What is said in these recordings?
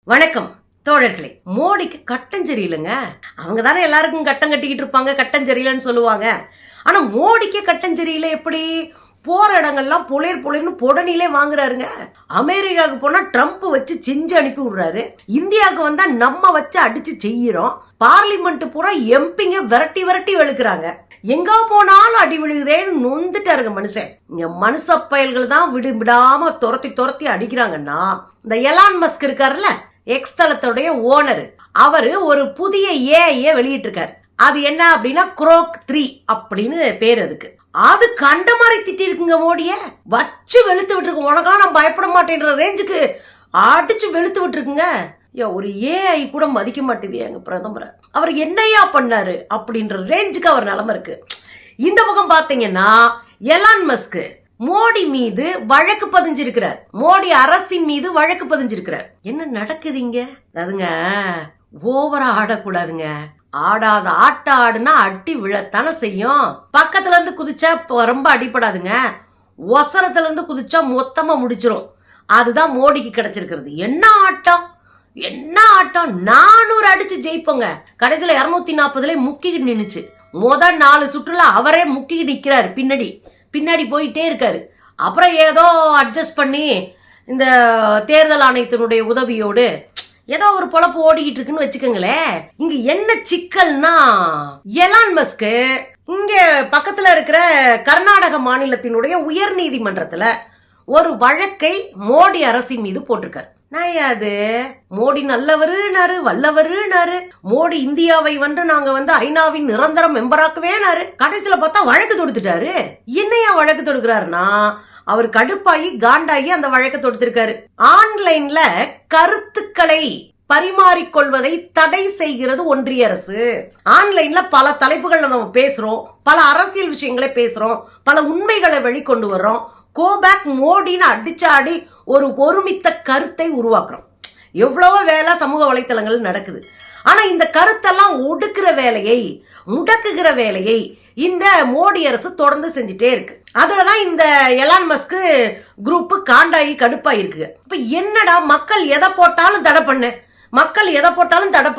வணக்கம் தோழர்களே. மோடிக்கு கட்டம் சரியில்லைங்க. அவங்க தானே எல்லாருக்கும் கட்டம் கட்டிக்கிட்டு இருப்பாங்க, கட்டம் சரியில்லைன்னு சொல்லுவாங்க. ஆனா மோடிக்கு கட்டம் சரியில்லை. எப்படி போற இடங்கள்லாம் புலேர்னு புடனிலே வாங்குறாருங்க. அமெரிக்காவுக்கு போனா ட்ரம்ப் வச்சு செஞ்சு அனுப்பி விடுறாரு. இந்தியாவுக்கு வந்தா நம்ம வச்சு அடிச்சு செய்யறோம். பார்லிமெண்ட் பூரா எம்பிங்க விரட்டி விரட்டி வெளுக்கிறாங்க. எங்க போனாலும் அடி விழுகுதேன்னு நொந்துட்டாருங்க மனுஷன். இங்க மனுஷ பயல்கள் தான் விடாம துரத்தி அடிக்கிறாங்கன்னா, இந்த எலான் மஸ்க் இருக்காருல்ல, எக்ஸ் தளத்துடைய ஓனர், அவரு ஒரு புதிய ஏஐ வெளியிட்டு இருக்காரு. அது என்ன அப்படின்னா குரோக் 3 அப்படின்னு பேர். அது கண்ட மாதிரி திட்டி இருக்குங்க. மோடிய வச்சு வெளுத்து விட்டுருக்கு. உனக்கெல்லாம் நான் பயப்பட மாட்டேன்ற ரேஞ்சுக்கு அடிச்சு வெளுத்து விட்டுருக்குங்க. ஒரு ஏஐ கூட மதிக்க மாட்டேது எங்க பிரதமரை. அவர் என்னையா பண்ணாரு அப்படின்ற ரேஞ்சுக்கு அவர் நிலைமை இருக்கு. இந்த பக்கம் பாத்தீங்கன்னா எலான் மஸ்க் மோடி மீது வழக்கு பதிஞ்சிருக்கிறார். மோடி அரசின் மீது வழக்கு பதிஞ்சிருக்கிறார். என்ன நடக்குதுங்க? அதுங்க ஓவரா ஆடக்கூடாதுங்க. ஆடாத ஆடுனா அடி விழத்தானே செய்யும். பக்கத்துல இருந்து குதிச்சா ரொம்ப அடிப்படாதுங்க. ஒசரத்துல இருந்து குதிச்சா மொத்தமா முடிச்சிரும். அதுதான் மோடிக்கு கிடைச்சிருக்கிறது. என்ன ஆட்டம் 400 அடிச்சு ஜெயிப்போங்க. கடைசியில 240 முக்கிட்டு நின்னுச்சு. முதல் 4 சுற்றுல அவரே முக்கிட்டு நிக்கிறாரு. பின்னாடி போயிட்டே இருக்காரு. அப்புறம் ஏதோ அட்ஜஸ்ட் பண்ணி இந்த தேர்தல் ஆணையத்தினுடைய உதவியோடு ஏதோ ஒரு பொழப்பு ஓடிக்கிட்டு இருக்குன்னு வச்சுக்கோங்களேன். இங்க என்ன சிக்கல்னா, எலான் மஸ்க் இங்க பக்கத்துல இருக்கிற கர்நாடக மாநிலத்தினுடைய உயர் நீதிமன்றத்துல ஒரு வழக்கை மோடி அரசின் மீது போட்டிருக்காரு. அது மோடி நல்லவருனாரு, வல்லவருனாரு. மோடி இந்தியாவை நாங்க ஐநாவின் நிரந்தர மெம்பராக்குவேனாரு. கடைசியில பார்த்தா வழக்கு தொடுத்துட்டாரு. என்னையா வழக்கு தொடுக்கிறாருன்னா, அவர் கடுப்பாயி காண்டாயி அந்த வழக்கு தொடுத்திருக்காரு. ஆன்லைன்ல கருத்துக்களை பரிமாறிக்கொள்வதை தடை செய்கிறது ஒன்றிய அரசு. ஆன்லைன்ல பல தலைப்புகள் நம்ம பேசுறோம், பல அரசியல் விஷயங்களை பேசுறோம், பல உண்மைகளை வெளிக்கொண்டு வர்றோம். கோபேக் மோடின்னு அடிச்சாடி ஒரு ஒருமித்த கருத்தை உருவாக்குறோம். எவ்வளவோ வேலை சமூக வலைத்தளங்கள் நடக்குது. ஆனா இந்த கருத்தெல்லாம் ஒடுக்குற வேலையை, முடக்குகிற வேலையை இந்த மோடி அரசு தொடர்ந்து செஞ்சுட்டே இருக்கு. அதுலதான் இந்த எலான் மஸ்க் குரூப் காண்டாயி கடுப்பாயி இருக்கு. இப்ப என்னடா மக்கள் எதை போட்டாலும் தடை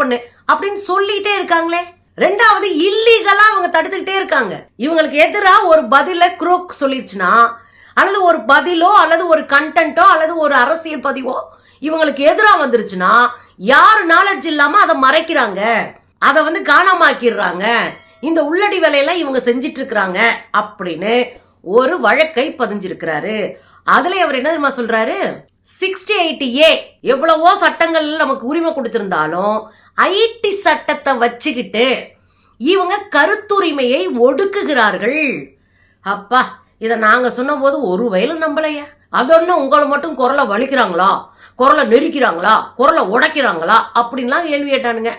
பண்ணு அப்படின்னு சொல்லிட்டே இருக்காங்களே. ரெண்டாவது, இல்லீகலா அவங்க தடுத்துக்கிட்டே இருக்காங்க. இவங்களுக்கு எதிரா ஒரு பதில குரோக் சொல்லிருச்சுன்னா, அல்லது ஒரு பதிலோ அல்லது ஒரு கண்டென்ட்டோ அல்லது ஒரு அரசியல் பதிவோ இவங்களுக்கு எதிராக வந்துருச்சுன்னா, யாரு நாலேஜ் இல்லாம அதை மறைக்கிறாங்க, அதை காணாமாக்கிடுறாங்க. இந்த உள்ளடி வேலையெல்லாம் இவங்க செஞ்சிட்டு இருக்கிறாங்க அப்படின்னு ஒரு வழக்கை பதிஞ்சிருக்கிறாரு. அதுல அவர் என்ன தெரியுமா சொல்றாரு? 68A எவ்வளவோ சட்டங்கள் நமக்கு உரிமை கொடுத்திருந்தாலும் ஐடி சட்டத்தை வச்சுக்கிட்டு இவங்க கருத்துரிமையை ஒடுக்குகிறார்கள். அப்பா, இதை நாங்க சொன்ன போது ஒரு வயலும் நம்பலையா? அதொன்னு உங்களை மட்டும் குரலை வலிக்கிறாங்களா, குரலை நெரிக்கிறாங்களா, குரலை உடைக்கிறாங்களா அப்படின்லாம் கேள்வி கேட்டானுங்க.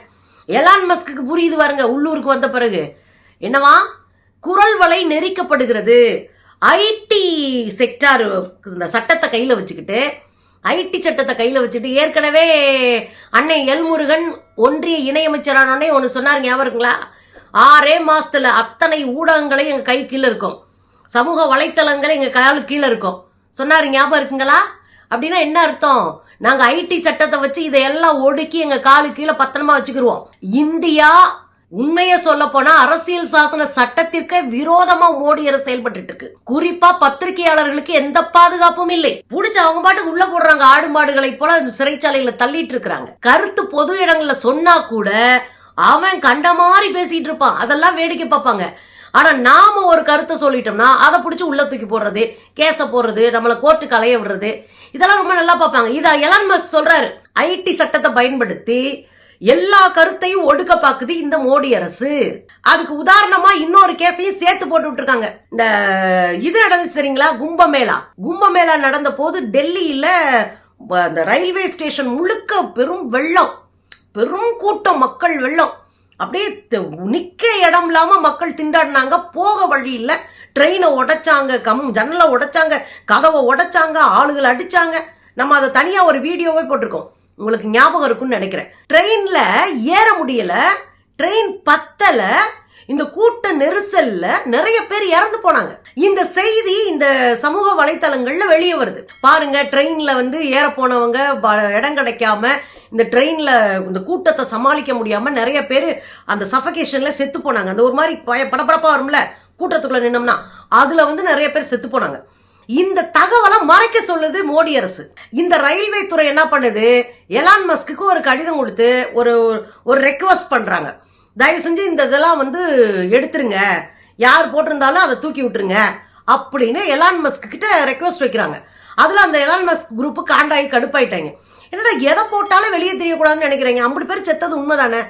எலான் மஸ்க்கு புரியுது பாருங்க. உள்ளூருக்கு வந்த பிறகு என்னவா, குரல் வலை நெரிக்கப்படுகிறது. ஐடி செக்டார் இந்த சட்டத்தை கையில வச்சுக்கிட்டு, ஐடி சட்டத்தை கையில வச்சுட்டு, ஏற்கனவே அன்னை எல்முருகன் ஒன்றிய இணையமைச்சரானே ஒன்று சொன்னார், ஞாபகம் இருக்குங்களா? 6 மாசத்துல அத்தனை ஊடகங்களை எங்க கை கீழே இருக்கும், சமூக வலைத்தளங்கள் எங்க காலு கீழே இருக்கும் சொன்னாரு, ஞாபகம் இருக்குங்களா? அப்படின்னா என்ன அர்த்தம்? நாங்க ஐடி சட்டத்தை வச்சு இதையெல்லாம் ஒடுக்கி எங்க காலு கீழே பத்திரமா வச்சுக்கிருவோம். இந்தியா உண்மைய சொல்ல போனா அரசியல் சாசன சட்டத்திற்கு விரோதமா மோடி அரசு செயல்பட்டு இருக்கு. குறிப்பா பத்திரிகையாளர்களுக்கு எந்த பாதுகாப்பும் இல்லை. புடிச்சு அவங்க பாட்டுக்கு உள்ள போடுறாங்க. ஆடு மாடுகளை போல சிறைச்சாலைகளை தள்ளிட்டு இருக்கிறாங்க. கருத்து பொது இடங்கள்ல சொன்னா கூட அவன் கண்ட மாதிரி பேசிட்டு இருப்பான். அதெல்லாம் வேடிக்கை பார்ப்பாங்க. ஆனா நாம ஒரு கருத்தை சொல்லிட்டோம்னா அதை பிடிச்சி உள்ள தூக்கி போடுறது, கேச போடுறது, நம்மளை கோர்ட்டுக்கு அலைய விடுறது, இதெல்லாம் ரொம்ப நல்லா பார்ப்பாங்க. இத எலான் மஸ்க் சொல்றாரு. ஐடி சட்டத்தை பயன்படுத்தி எல்லா கருத்தையும் ஒடுக்க பாக்குது இந்த மோடி அரசு. அதுக்கு உதாரணமா இன்னொரு கேஸையும் சேர்த்து போட்டு விட்டுருக்காங்க. இந்த இது நடந்துச்சு சரிங்களா, கும்பமேளா நடந்த போது டெல்லியில அந்த ரயில்வே ஸ்டேஷன் முழுக்க பெரும் வெள்ளம், பெரும் கூட்டம், மக்கள் வெள்ளம். அப்படியே நிக்க இடம் இல்லாம மக்கள் திண்டாடினாங்க. போக வழி இல்ல. ட்ரெயினை உடைச்சாங்க, ஜன்னலை உடைச்சாங்க, கதவை உடைச்சாங்க, ஆளுகள் அடிச்சாங்க. நம்ம அதை தனியா ஒரு வீடியோவே போட்டிருக்கோம், உங்களுக்கு ஞாபகம் இருக்கும்னு நினைக்கிறேன். ட்ரெயின்ல ஏற முடியல, ட்ரெயின் பத்தல, இந்த கூட்ட நெரிசல்ல நிறைய பேர் இறந்து போனாங்க. இந்த செய்தி இந்த சமூக வலைத்தளங்கள்ல வெளியே வருது. பாருங்க, ட்ரெயின்ல ஏற போனவங்க இடம் கிடைக்காம இந்த ட்ரெயின்ல இந்த கூட்டத்தை சமாளிக்க முடியாம நிறைய பேர் அந்த சஃபகேஷன்ல செத்து போனாங்க. அந்த ஒரு மாதிரி படபடப்பா வரும்ல கூட்டத்துக்குள்ள நின்னோம்னா, அதுல நிறைய பேர் செத்து போனாங்க. இந்த தகவலை மறைக்க சொல்லுது மோடி அரசு. இந்த ரயில்வே துறை என்ன பண்ணுது, எலான் மஸ்க்கு ஒரு கடிதம் கொடுத்து ஒரு ரெக்வஸ்ட் பண்றாங்க, தயவு செஞ்சு இந்த இதெல்லாம் எடுத்துருங்க, யார் போட்டிருந்தாலும் அதை தூக்கி விட்டுருங்க அப்படின்னு எலான் மஸ்க் கிட்ட ரெக்வஸ்ட் வைக்கிறாங்க. அதுல அந்த எலான் மஸ்க் குரூப் காண்டாகி கடுப்பாயிட்டாங்க. என்னடா எதை போட்டாலும் வெளியே தெரியக்கூடாதுன்னு நினைக்கிறீங்க, 50 பேர் செத்தது உண்மைதானே,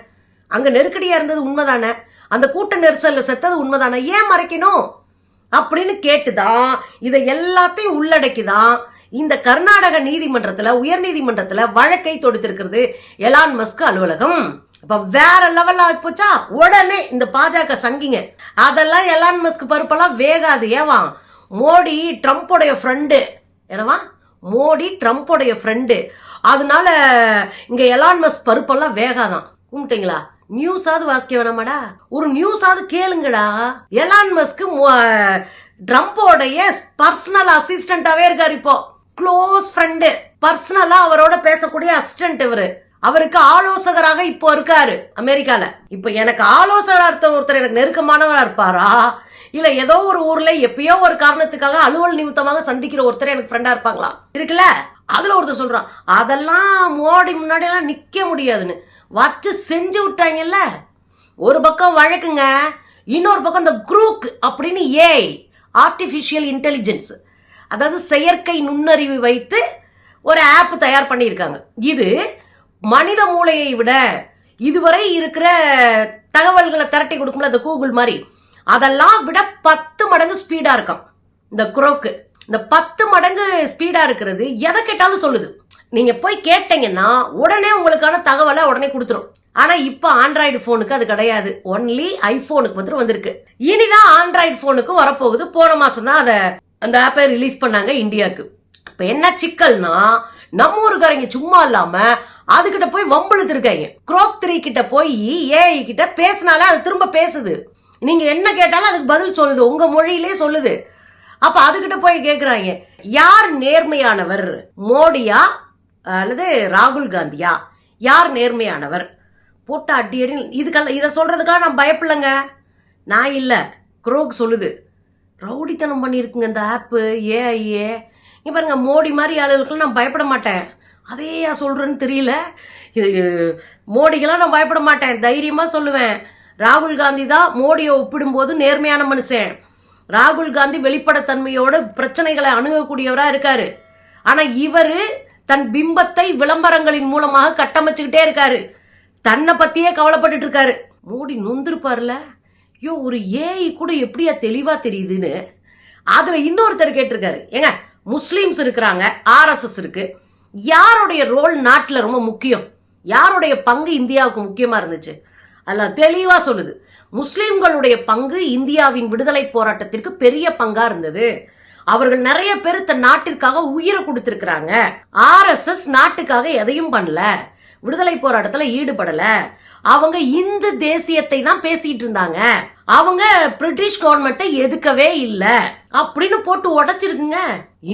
அங்க நெருக்கடியா இருந்தது உண்மைதானே, அந்த கூட்ட நெரிசல்ல செத்தது உண்மைதானே, ஏன் மறைக்கணும் அப்படின்னு கேட்டுதான் இதை எல்லாத்தையும் உள்ளடக்கிதான் இந்த கர்நாடக நீதிமன்றத்துல, உயர் நீதிமன்றத்துல வழக்கை தொடுத்திருக்கிறது எலான் மஸ்க் அலுவலகம். இப்ப வேற லெவல் ஆகி போச்சா. உடனே இந்த பாஜக சங்கிங்க அதெல்லாம் எலான் மஸ்க் பருப்பெல்லாம் வேகாது. ஏவா மோடி ட்ரம்ப்போடைய ஃப்ரெண்டு, என்னவா மோடி ட்ரம்ப்போடைய ஃப்ரெண்டு, அதனால இங்க எலான் மஸ்க் பருப்பெல்லாம் வேகாதான். கும்பிட்டீங்களா? நியூஸாவது வாசிக்க வேணாமாடா, ஒரு நியூஸாவது கேளுங்கடா. எலான் மஸ்க் ட்ரம்ப்போடைய பர்சனல் அசிஸ்டண்டாவே இருக்காரு, இப்போ க்ளோஸ் ஃப்ரெண்டு, பர்சனலா அவரோட பேசக்கூடிய அசிஸ்டன்ட் இவரு. அவருக்கு ஆலோசகராக இப்போ இருக்காரு அமெரிக்கால. இப்ப எனக்கு ஆலோசகர் ஒருத்தர் எனக்கு நெருக்கமானவரா இருப்பாரா, இல்ல ஏதோ ஒரு ஊர்ல எப்பயோ ஒரு காரணத்துக்காக அலுவல் நிமித்தமாக சந்திக்கிற ஒருத்தர் எனக்கு ஃப்ரெண்டா இருப்பாங்களா? இருக்குல்ல. அதுல ஒருத்தர் சொல்றான், அதெல்லாம் மோடி முன்னாடி எல்லாம் நிக்க முடியாதுன்னு வச்சு செஞ்சு விட்டாங்கல்ல. ஒரு பக்கம் வழக்குங்க, இன்னொரு பக்கம் இந்த குரூக் அப்படின்னு ஏஐ, ஆர்டிபிஷியல் இன்டெலிஜென்ஸ், அதாவது செயற்கை நுண்ணறிவு வைத்து ஒரு ஆப் தயார் பண்ணியிருக்காங்க. இது மனித மூளையை விட இதுவரை இருக்கிற தகவல்களை திரட்டி கொடுக்கும்ல இந்த கூகுள் மாதிரி, அதெல்லாம் விட 10 மடங்கு ஸ்பீடா இருக்கும் இந்த குரோக்கு. இந்த 10 மடங்கு ஸ்பீடா இருக்கிறது எதை கேட்டாலும் சொல்லுது. நீங்க போய் கேட்டீங்கன்னா உடனே உங்களுக்கான தகவலை உடனே கொடுத்துரும். ஆனா இப்ப ஆண்ட்ராய்டு போனுக்கு அது கிடையாது, ஒன்லி ஐபோனுக்கு மட்டும் வந்திருக்கு. இனிதான் ஆண்ட்ராய்டு போனுக்கு வரப்போகுது. போன மாசம் தான் அந்த ஆப்பை ரிலீஸ் பண்ணாங்க இந்தியாவுக்கு. இப்ப என்ன சிக்கல்னா, நம்ம ஊருக்காரங்க சும்மா இல்லாம அதுகிட்ட போய் வம்பிழுத்து இருக்காங்க. குரோக் 3 கிட்ட போய் ஏஐ கிட்ட பேசினாலே அது திரும்ப பேசுது. நீங்க என்ன கேட்டாலும் அதுக்கு பதில் சொல்லுது, உங்க மொழியிலே சொல்லுது. அப்ப அதுகிட்ட போய் கேக்குறாங்க, யார் நேர்மையானவர், மோடியா அல்லது ராகுல் காந்தியா, யார் நேர்மையானவர்? போட்ட அடி அடி. இதுக்கெல்லாம் இதை சொல்றதுக்காக நான் பயப்படலங்க, நான் இல்ல, குரோக் சொல்லுது. ரவுடித்தனம் பண்ணியிருக்குங்க இந்த ஆப்பு ஏஐஏ. இங்க பாருங்க, மோடி மாதிரி ஆளுகளுக்கு நான் பயப்பட மாட்டேன். அதையா சொல்றேன்னு தெரியல. இது மோடிக்கெல்லாம் நான் பயப்பட மாட்டேன், தைரியமா சொல்லுவேன். ராகுல் காந்தி தான் மோடியை ஒப்பிடும்போது நேர்மையான மனுஷன். ராகுல் காந்தி வெளிப்படைத்தன்மையோடு பிரச்சனைகளை அணுகக்கூடியவரா இருக்காரு. ஆனா இவரு தன் பிம்பத்தை விளம்பரங்களின் மூலமாக கட்டமைச்சுக்கிட்டே இருக்காரு, தன்னை பத்தியே கவலைப்பட்டு இருக்காரு. மோடி நொந்திருப்பார்ல, ஐயோ ஒரு ஏஐ கூட எப்படியா தெளிவா தெரியுதுன்னு. அதுல இன்னொருத்தர் கேட்டிருக்காரு, ஏங்க முஸ்லிம்ஸ் இருக்கிறாங்க, ஆர்எஸ்எஸ் இருக்கு, யாருடைய ரோல் நாட்டில் ரொம்ப முக்கியம், யாருடைய பங்கு இந்தியாவுக்கு முக்கியமா இருந்துச்சு? அதில் தெளிவா சொல்லுது, முஸ்லிம்களுடைய பங்கு இந்தியாவின் விடுதலை போராட்டத்திற்கு பெரிய பங்கா இருந்தது. அவர்கள் நிறைய பேர் தன் நாட்டிற்காக உயிரை கொடுத்திருக்கிறாங்க. ஆர்எஸ்எஸ் நாட்டுக்காக எதையும் பண்ணல, விடுதலை போராட்டத்துல ஈடுபடல. அவங்க இந்து தேசியத்தை தான் பேசிட்டு இருந்தாங்க, அவங்க பிரிட்டிஷ் கவர்மெண்ட்டை எதுக்கவே இல்லை அப்படின்னு போட்டு உடைச்சிருக்குங்க.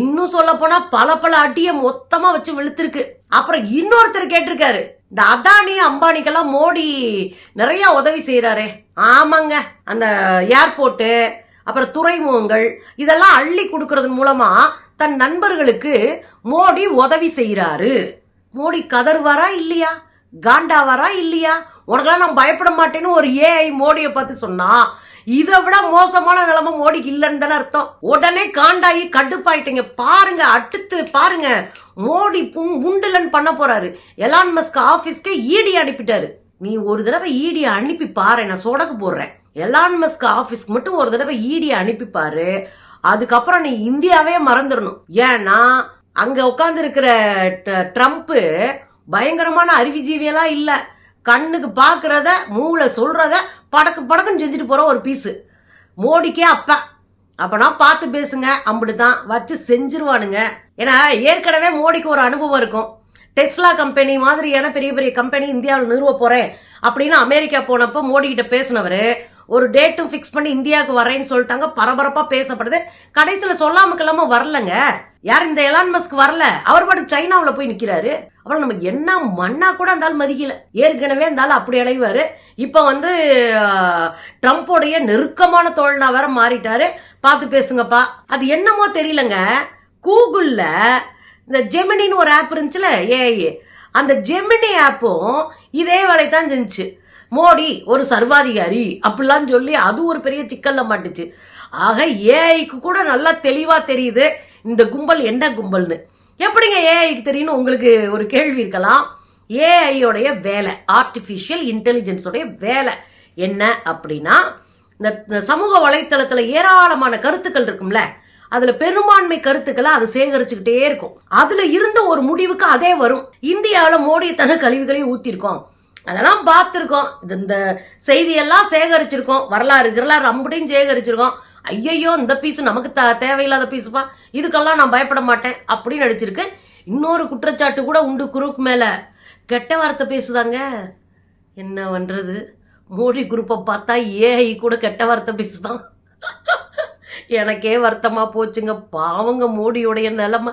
இன்னும் சொல்ல போனா பல அடிய மொத்தமா வச்சு வெளுத்திருக்கு. அப்புறம் இன்னொருத்தர் கேட்டிருக்காரு, இந்த அதானி அம்பானிக்கெல்லாம் மோடி நிறைய உதவி செய்யறாரே. ஆமாங்க, அந்த ஏர்போர்ட்டு அப்புறம் துறைமுகங்கள் இதெல்லாம் அள்ளி கொடுக்கறது மூலமா தன் நண்பர்களுக்கு மோடி உதவி செய்யறாரு. மோடி கதறுவாரா இல்லையா, காண்டாவாரா இல்லையா? உனக்கெல்லாம் நான் பயப்பட மாட்டேன்னு ஒரு ஏஐ மோடியை பார்த்து சொன்னா, இதை விட மோசமான நிலைமை மோடிக்கு இல்லைன்னு தானே அர்த்தம். உடனே காண்டாயி கடுப்பாயிட்டீங்க. பாருங்க, அடுத்து பாருங்க, மோடி உண்டுலன்னு பண்ண போறாரு. எலான் மஸ்க் ஆபீஸ்க்கு ஈடி அனுப்பிட்டாரு. நீ ஒரு தடவை ஈடி அனுப்பி பாரு, நான் சொடக்கு போடுறேன். எலான் மஸ்க் ஆபீஸ்க்கு மட்டும் ஒரு தடவை ஈடி அனுப்பி பாரு, அதுக்கப்புறம் நீ இந்தியாவே மறந்துடணும். ஏன்னா அங்க உட்கார்ந்து இருக்கிற ட்ரம்ப் பயங்கரமான அறிவுஜீவியெல்லாம் இல்ல, கண்ணுக்கு பாக்குறத மூளை சொல்றத படக்குன்னு செஞ்சுட்டு போற ஒரு பீஸு. மோடிக்கே அப்பனா பார்த்து பேசுங்க, அப்படிதான் வச்சு செஞ்சிருவானுங்க. ஏன்னா ஏற்கனவே மோடிக்கு ஒரு அனுபவம் இருக்கும். டெஸ்லா கம்பெனி மாதிரியான பெரிய பெரிய கம்பெனி இந்தியாவில் நிறுவ போறேன் அப்படின்னு அமெரிக்கா போனப்போ மோடி கிட்ட பேசினவர் ஒரு டேட்டும் ஃபிக்ஸ் பண்ணி இந்தியாவுக்கு வரேன்னு சொல்லிட்டாங்க, பரபரப்பா பேசப்படுது. கடைசியில சொல்லாம வரலங்க. யார் இந்த எலான் மஸ்க் வரல, அவர் பாட்டுக்கு சைனாவில் போய் நிக்கிறாரு. அப்புறம் நமக்கு என்ன மண்ணா கூட அந்த ஆள் மதிக்கல. ஏற்கனவே அந்த ஆள் அப்படி அலைவாரு. இப்ப வந்து ட்ரம்ப்போடைய நெருக்கமான தோழனா வேற மாறிட்டாரு. பார்த்து பேசுங்கப்பா. அது என்னமோ தெரியலங்க, கூகுள்ல இந்த ஜெமினின்னு ஒரு ஆப் இருந்துச்சுல, ஏஐ, அந்த ஜெமினி ஆப்பும் இதே வேலை தான் செஞ்சுச்சு. மோடி ஒரு சர்வாதிகாரி அப்படிலாம் சொல்லி அது ஒரு பெரிய சிக்கல்ல மாட்டுச்சு. ஆக ஏஐக்கு கூட நல்லா தெளிவா தெரியுது இந்த கும்பல் என்ன கும்பல்னு. எப்படிங்க ஏஐக்கு தெரியும்னு உங்களுக்கு ஒரு கேள்வி இருக்கலாம். ஏஐயோடைய வேலை, ஆர்டிஃபிஷியல் இன்டெலிஜென்ஸோடைய வேலை என்ன அப்படின்னா, இந்த சமூக வலைத்தளத்துல ஏராளமான கருத்துக்கள் இருக்கும்ல, அதுல பெரும்பான்மை கருத்துக்களை அது சேகரிச்சுக்கிட்டே இருக்கும். அதுல இருந்த ஒரு முடிவுக்கு அதே வரும். இந்தியாவில் மோடி தன கழிவுகளையும் ஊத்திருக்கோம், அதெல்லாம் பார்த்துருக்கோம், இந்த செய்தியெல்லாம் சேகரிச்சிருக்கோம், வரலாறு அம்புடையும் சேகரிச்சிருக்கோம். ஐயையோ இந்த பீஸ் நமக்கு தேவையில்லாத பீஸுப்பா, இதுக்கெல்லாம் நான் பயப்பட மாட்டேன் அப்படின்னு நடிச்சிருக்கு. இன்னொரு குற்றச்சாட்டு கூட உண்டு குரூப் மேல, கெட்ட வார்த்தை பேசுதாங்க. என்ன பண்றது, மோடி குரூப்பை பார்த்தா ஏஐ கூட கெட்ட வார்த்தை பேசுதான். எனக்கே வருத்தமா போச்சுங்க, பாவங்க மோடியோடைய நிலைமை.